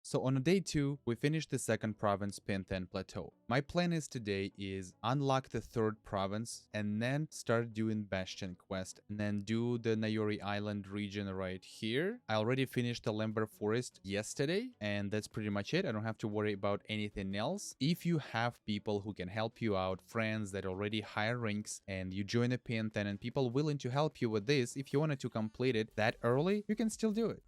So on day 2, we finished the second province, Pinten Plateau. My plan is today is unlock the third province and then start doing Bastion quest and then do the NAORI Island region right here. I already finished the Limber Forest yesterday and that's pretty much it. I don't have to worry about anything else. If you have people who can help you out, friends that already higher ranks and you join a Pinten and people willing to help you with this, if you wanted to complete it that early, you can still do it.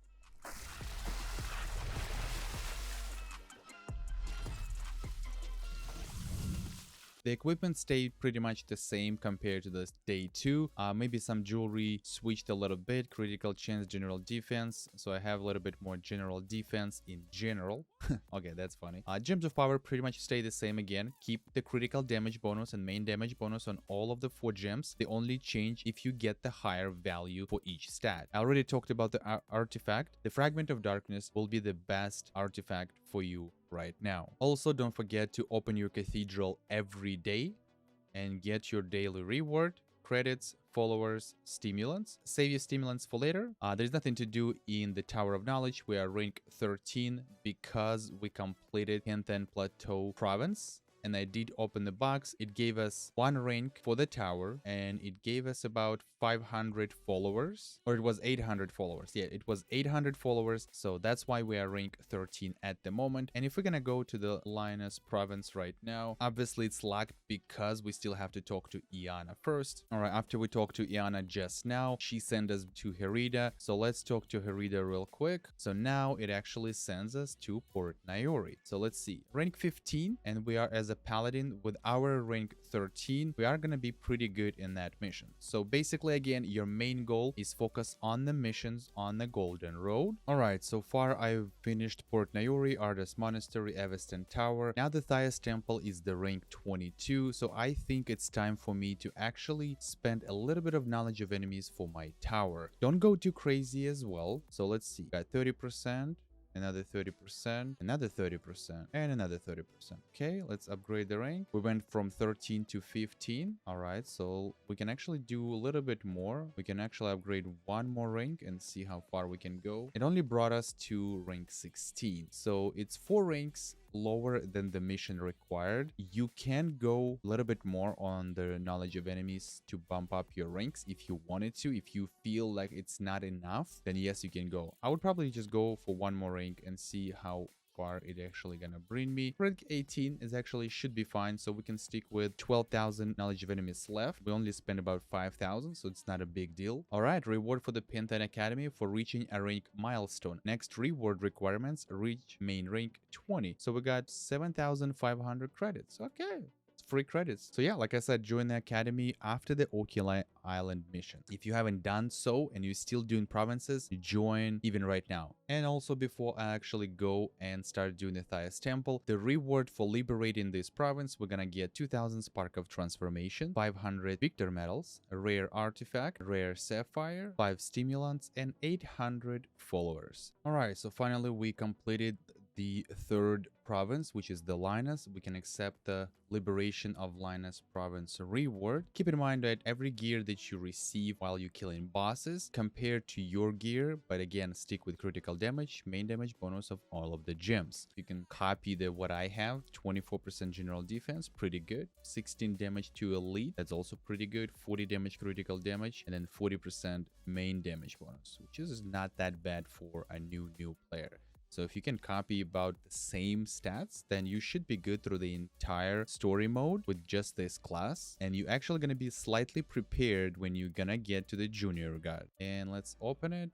The equipment stayed pretty much the same compared to the day 2. Maybe some jewelry switched a little bit, critical chance, general defense. So I have a little bit more general defense in general. Okay, that's funny. Gems of power pretty much stay the same again. Keep the critical damage bonus and main damage bonus on all of the 4 gems. They only change if you get the higher value for each stat. I already talked about the artifact. The Fragment of Darkness will be the best artifact for you right now. Also, don't forget to open your cathedral every day and get your daily reward, credits, followers, stimulants. Save your stimulants for later. There's nothing to do in the Tower of Knowledge. We are rank 13 because we completed Pinten Plateau province. And I did open the box. It gave us 1 rank for the tower and it gave us about 500 followers, or it was 800 followers. Yeah, it was 800 followers. So that's why we are rank 13 at the moment. And if we're gonna go to the Linos province right now, obviously it's locked because we still have to talk to Iana first. All right, after we talked to Iana just now, she sent us to Herida. So let's talk to Herida real quick. So now it actually sends us to Port NAORI. So let's see, rank 15, and we are as a paladin with our rank 13. We are gonna be pretty good in that mission. So basically, again, your main goal is focus on the missions on the Golden Road. All right, so far I've finished Port NAORI, Ardas Monastery, Avestan Tower. Now the Thias Temple is the rank 22, so I think it's time for me to actually spend a little bit of knowledge of enemies for my tower. Don't go too crazy as well. So let's see, got 30%. Another 30%, another 30%, and another 30%. Okay, let's upgrade the rank. We went from 13 to 15. All right, so we can actually do a little bit more. We can actually upgrade 1 more rank and see how far we can go. It only brought us to rank 16. So it's 4 ranks lower than the mission required. You can go a little bit more on the knowledge of enemies to bump up your ranks if you wanted to. If you feel like it's not enough, then yes, you can go. I would probably just go for 1 more rank and see how far it actually gonna bring me. Rank 18 is actually should be fine, so we can stick with 12,000 knowledge of enemies left. We only spent about 5,000, so it's not a big deal. All right, reward for the Pinten Academy for reaching a rank milestone. Next reward requirements, reach main rank 20. So we got 7,500 credits. Okay. Free credits. So yeah, like I said, join the academy after the Okila Island mission. If you haven't done so and you're still doing provinces, join even right now. And also before I actually go and start doing the Thias Temple, the reward for liberating this province, we're gonna get 2,000 Spark of Transformation, 500 Victor Medals, a rare artifact, rare sapphire, 5 stimulants, and 800 followers. Alright, so finally we completed the 3rd province, which is the Linos. We can accept the liberation of Linos province reward. Keep in mind that every gear that you receive while you're killing bosses compared to your gear, but again, stick with critical damage, main damage bonus of all of the gems. You can copy the what I have, 24% general defense, pretty good. 16 damage to elite, that's also pretty good. 40 damage critical damage, and then 40% main damage bonus, which is not that bad for a new player. So if you can copy about the same stats, then you should be good through the entire story mode with just this class. And you're actually going to be slightly prepared when you're going to get to the junior guard. And let's open it.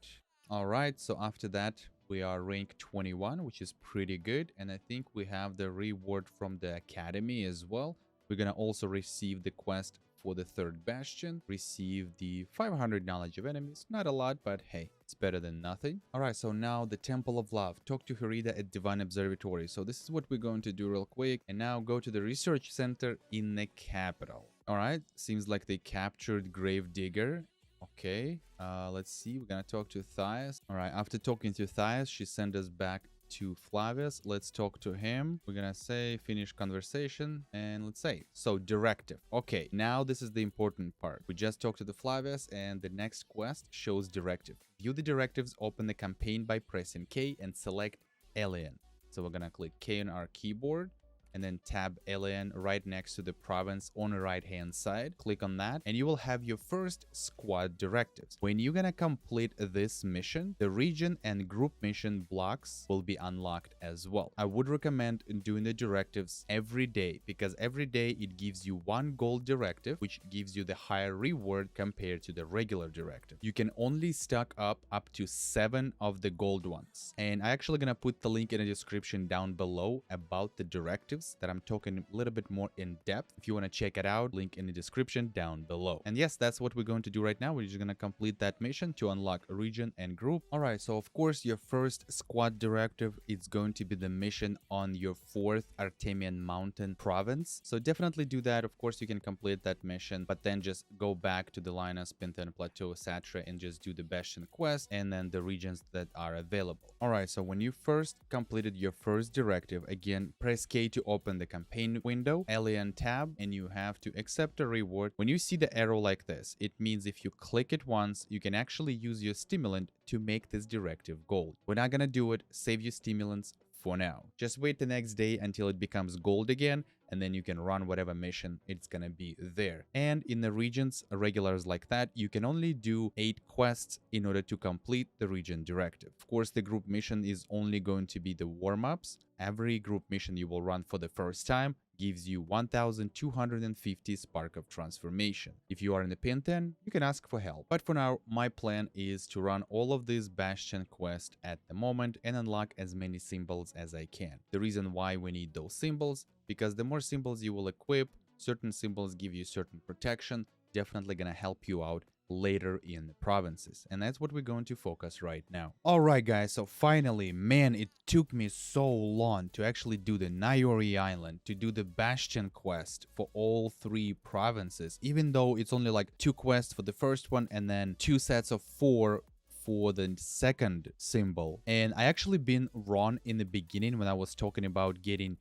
All right, so after that, we are rank 21, which is pretty good. And I think we have the reward from the academy as well. We're going to also receive the quest for the 3rd bastion, receive the 500 knowledge of enemies. Not a lot, but hey, it's better than nothing. All right, so now the Temple of Love. Talk to Herida at Divine Observatory. So this is what we're going to do real quick. And now go to the research center in the capital. All right, seems like they captured Gravedigger. Okay, let's see. We're gonna talk to Thias. All right, after talking to Thias, she sent us back to Flavius. Let's talk to him. We're gonna say finish conversation, and let's say so directive. Okay, now this is the important part. We just talked to the Flavius, and the next quest shows directive. View the directives, open the campaign by pressing K and select Alien. So we're gonna click K on our keyboard and then tab alien right next to the province on the right hand side. Click on that and you will have your first squad directives. When you're gonna complete this mission, the region and group mission blocks will be unlocked as well. I would recommend doing the directives every day because every day it gives you one gold directive, which gives you the higher reward compared to the regular directive. You can only stack up to 7 of the gold ones. And I'm actually gonna put the link in the description down below about the directives that I'm talking a little bit more in depth. If you want to check it out, link in the description down below. And yes, that's what we're going to do right now. We're just going to complete that mission to unlock a region and group. All right, so of course your first squad directive is going to be the mission on your 4th Artemian Mountain province. So definitely do that. Of course you can complete that mission, but then just go back to the Linos, Pantheon Plateau, SACRO, and just do the Bastion quest and then the regions that are available. All right, so when you first completed your first directive, again press K to open the campaign window, alien tab, and you have to accept a reward. When you see the arrow like this, it means if you click it once, you can actually use your stimulant to make this directive gold. We're not gonna do it. Save your stimulants for now. Just wait the next day until it becomes gold again, and then you can run whatever mission it's gonna be there. And in the regions, regulars like that, you can only do 8 quests in order to complete the region directive. Of course, the group mission is only going to be the warm-ups. Every group mission you will run for the first time gives you 1250 Spark of Transformation. If you are in the Pantheon, you can ask for help. But for now, my plan is to run all of these Bastion quests at the moment and unlock as many symbols as I can. The reason why we need those symbols, because the more symbols you will equip, certain symbols give you certain protection, definitely gonna help you out later in the provinces, and that's what we're going to focus right now. All right guys, so finally, man, it took me so long to actually do the NAORI island, to do the Bastion quest for all 3 provinces, even though it's only like 2 quests for the first one and then 2 sets of 4 for the second symbol. And I actually been wrong in the beginning when I was talking about getting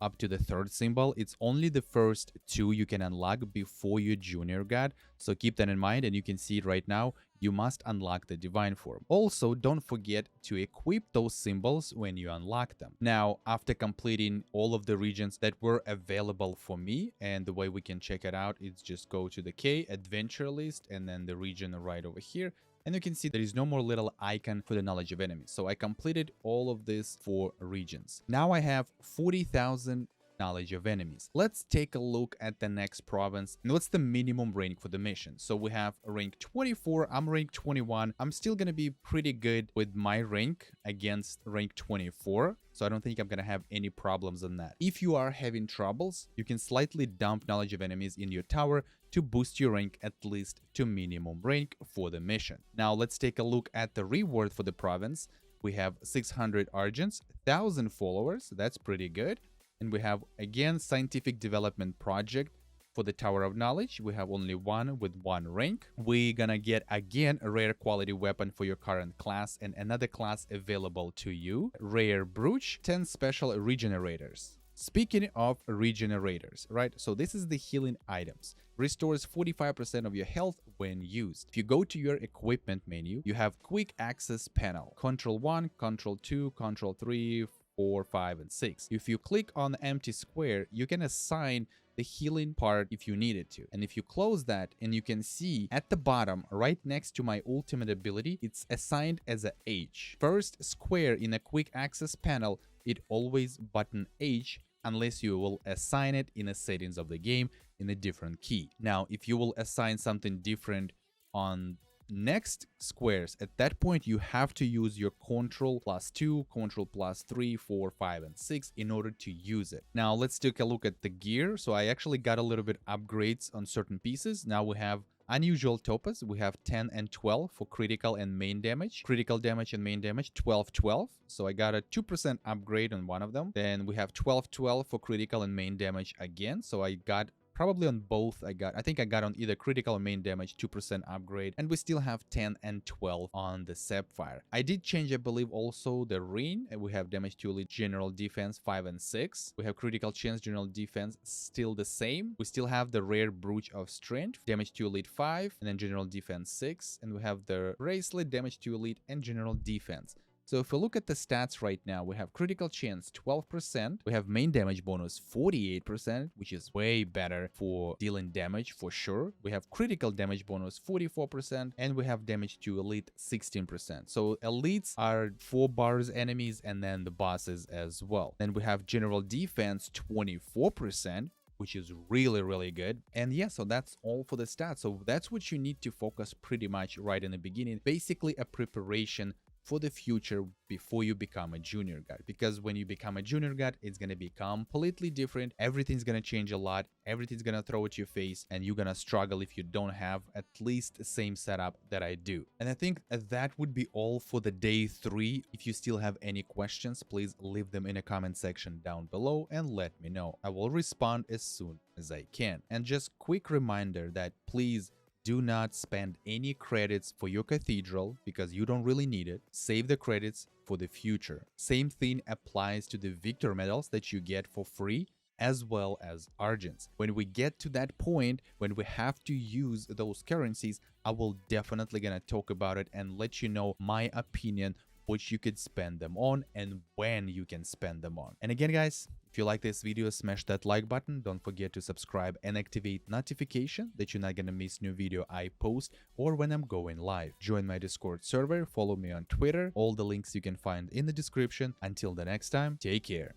up to the 3rd symbol. It's only the first 2 you can unlock before your junior god, so keep that in mind. And you can see it right now, you must unlock the divine form. Also, don't forget to equip those symbols when you unlock them. Now, after completing all of the regions that were available for me, and the way we can check it out is just go to the K adventure list and then the region right over here. And you can see there is no more little icon for the knowledge of enemies. So I completed all of this 4 regions. Now I have 40,000 knowledge of enemies. Let's take a look at the next province and what's the minimum rank for the mission. So we have rank 24, I'm rank 21. I'm still gonna be pretty good with my rank against rank 24. So I don't think I'm gonna have any problems on that. If you are having troubles, you can slightly dump knowledge of enemies in your tower to boost your rank at least to minimum rank for the mission. Now let's take a look at the reward for the province. We have 600 Argents, 1000 followers, that's pretty good. And we have again scientific development project for the Tower of Knowledge. We have only 1 with 1 rank. We're gonna get again a rare quality weapon for your current class and another class available to you. Rare brooch, 10 special regenerators. Speaking of regenerators, right? So this is the healing items. Restores 45% of your health when used. If you go to your equipment menu, you have quick access panel. Control 1, Control 2, Control 3, 4, 5, and 6. If you click on the empty square, you can assign the healing part if you needed to. And if you close that, and you can see at the bottom, right next to my ultimate ability, it's assigned as a H. First square in a quick access panel, it always button H unless you will assign it in the settings of the game in a different key. Now, if you will assign something different on next squares, at that point you have to use your Control +2, Control +3, 4, 5, and 6 in order to use it. Now let's take a look at the gear. So I actually got a little bit upgrades on certain pieces. Now we have unusual topaz. We have 10 and 12 for critical and main damage. Critical damage and main damage, 12-12. So I got a 2% upgrade on one of them. Then we have 12-12 for critical and main damage again. So I got probably on both. I think I got on either critical or main damage 2% upgrade, and we still have 10 and 12 on the Sapphire. I did change, I believe, also the ring, and we have damage to elite, general defense 5 and 6. We have critical chance, general defense still the same. We still have the rare brooch of strength, damage to elite 5, and then general defense 6, and we have the bracelet, damage to elite and general defense. So if we look at the stats right now, we have critical chance 12%, we have main damage bonus 48%, which is way better for dealing damage for sure. We have critical damage bonus 44%, and we have damage to elite 16%. So elites are 4 bars enemies and then the bosses as well. Then we have general defense 24%, which is really good. And yeah, so that's all for the stats. So that's what you need to focus pretty much right in the beginning. Basically a preparation for the future before you become a junior guard, because when you become a junior guard, it's going to be completely different. Everything's going to change a lot. Everything's going to throw at your face, and you're going to struggle if you don't have at least the same setup that I do. And I think that would be all for the day 3. If you still have any questions, please leave them in a comment section down below and let me know. I will respond as soon as I can. And just quick reminder that please do not spend any credits for your cathedral because you don't really need it. Save the credits for the future. Same thing applies to the victor medals that you get for free, as well as argents. When we get to that point, when we have to use those currencies, I will definitely gonna talk about it and let you know my opinion, which you could spend them on and when you can spend them on. And again, guys, if you like this video, smash that like button. Don't forget to subscribe and activate notification that you're not gonna miss new video I post or when I'm going live. Join my Discord server, follow me on Twitter. All the links you can find in the description. Until the next time, take care.